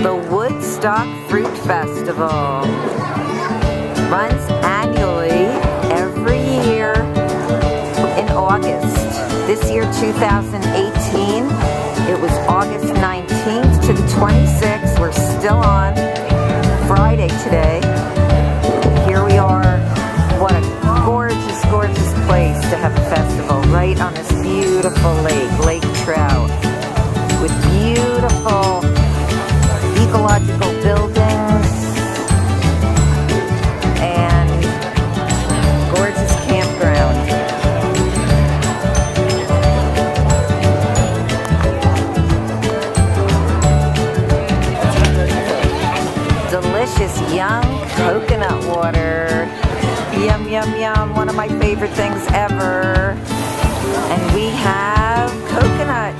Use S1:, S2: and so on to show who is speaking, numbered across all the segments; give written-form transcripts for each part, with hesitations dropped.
S1: The Woodstock Fruit Festival runs annually every year in August. This year, 2018, it was August 19th to the 26th. We're still on Friday today. Here we are. What a gorgeous, gorgeous place to have a festival right on this beautiful lake, Lake Trout, with beautiful ecological buildings and gorgeous campground. Delicious young coconut water. Yum, yum, yum. One of my favorite things ever. And we have coconut.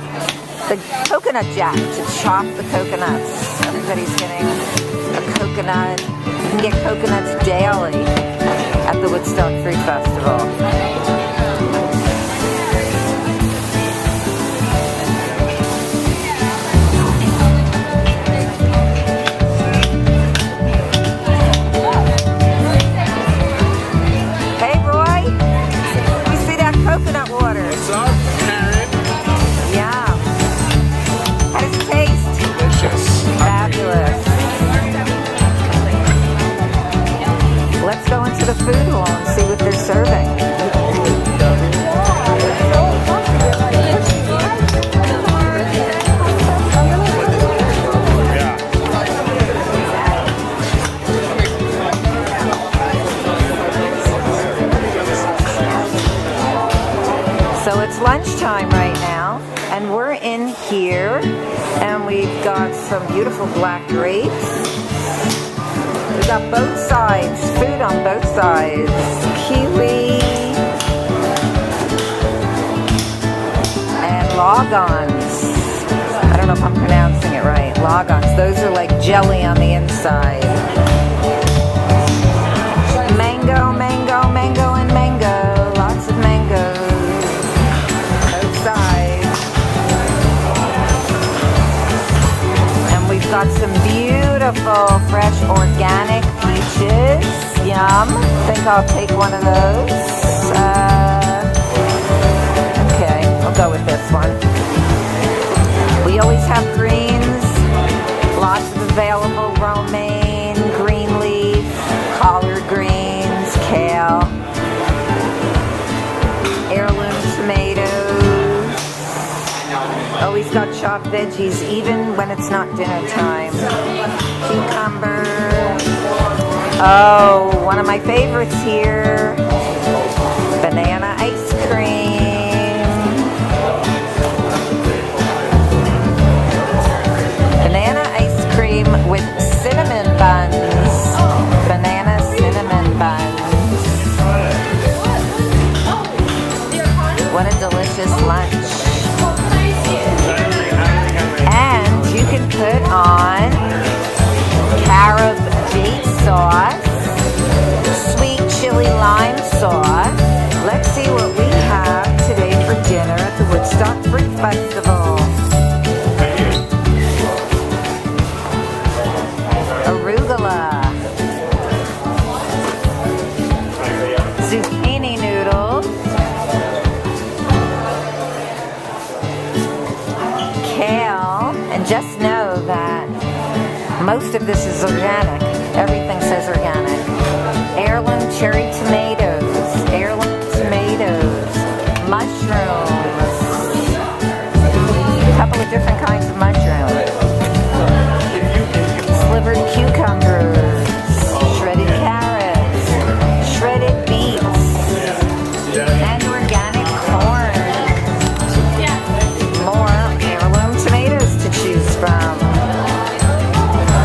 S1: The coconut jack to chop the coconuts. Everybody's getting a coconut. You can get coconuts daily at the Woodstock Fruit Festival. Coconut water.
S2: What's up, Karen?
S1: Yeah. How does it taste?
S2: Delicious.
S1: Fabulous. Let's go into the food hall and see what they're serving. So it's lunchtime right now, and we're in here, and we've got some beautiful black grapes. We've got both sides, food on both sides. Kiwi and logons. I don't know if I'm pronouncing it right. Logons. Those are like jelly on the inside. Mango, mango, mango, and mango. Lots of mangoes. And we've got some beautiful fresh organic peaches. Yum. Think I'll take one of those. Okay, I'll go with this one. We always have greens. Lots of available romaine, green leaf, collard greens, kale, heirloom tomatoes. Always got chopped veggies, even when it's not dinner time. Cucumber. Oh, one of my favorites here. Banana ice cream. Banana ice cream with cinnamon buns. Banana cinnamon buns. What a delicious lunch. And you can put on carob date sauce, sweet chili lime sauce. Let's see what we have today for dinner at the Woodstock Fruit Festival. Arugula, zucchini noodles, kale, and just know that most of this is organic. Everything says organic. Heirloom cherry tomatoes, mushrooms, a couple of different kinds of mushrooms, slivered cucumbers, shredded carrots, shredded beets, and organic corn. More heirloom tomatoes to choose from.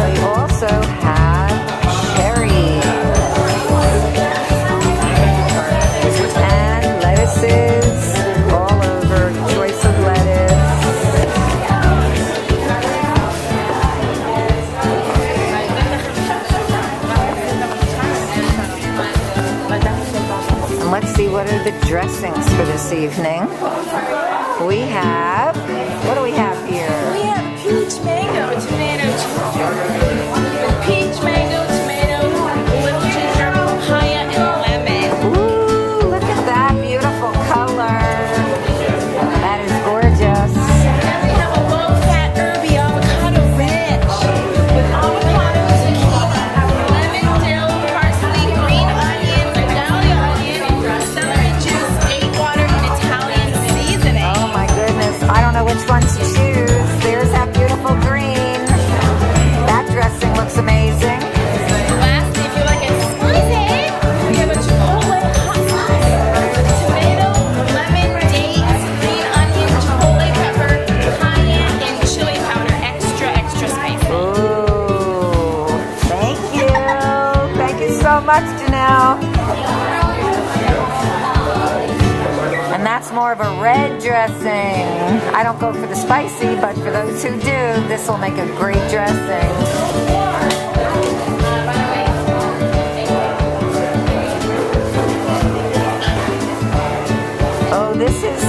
S1: We also have cherries and lettuces all over. Choice of lettuce. And let's see, what are the dressings for this evening? We have, what do we have here?
S3: We have peach mango tomato cheese.
S1: much, Janelle. And that's more of a red dressing. I don't go for the spicy, but for those who do, this will make a great dressing. Oh, this is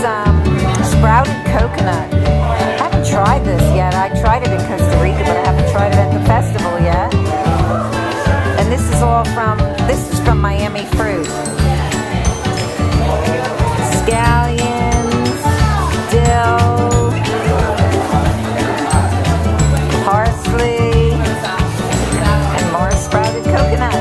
S1: sprouted coconut. I haven't tried this yet. I tried it in Costa Rica, but I haven't tried it at the festival yet. And this is from Miami Fruit. Scallions, dill, parsley, and more sprouted coconut.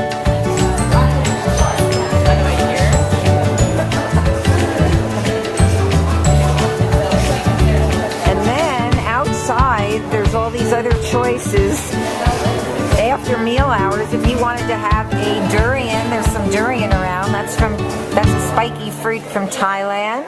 S1: And then outside, there's all these other choices. After meal hours, if you wanted to have a durian, there's some durian around. That's a spiky fruit from Thailand.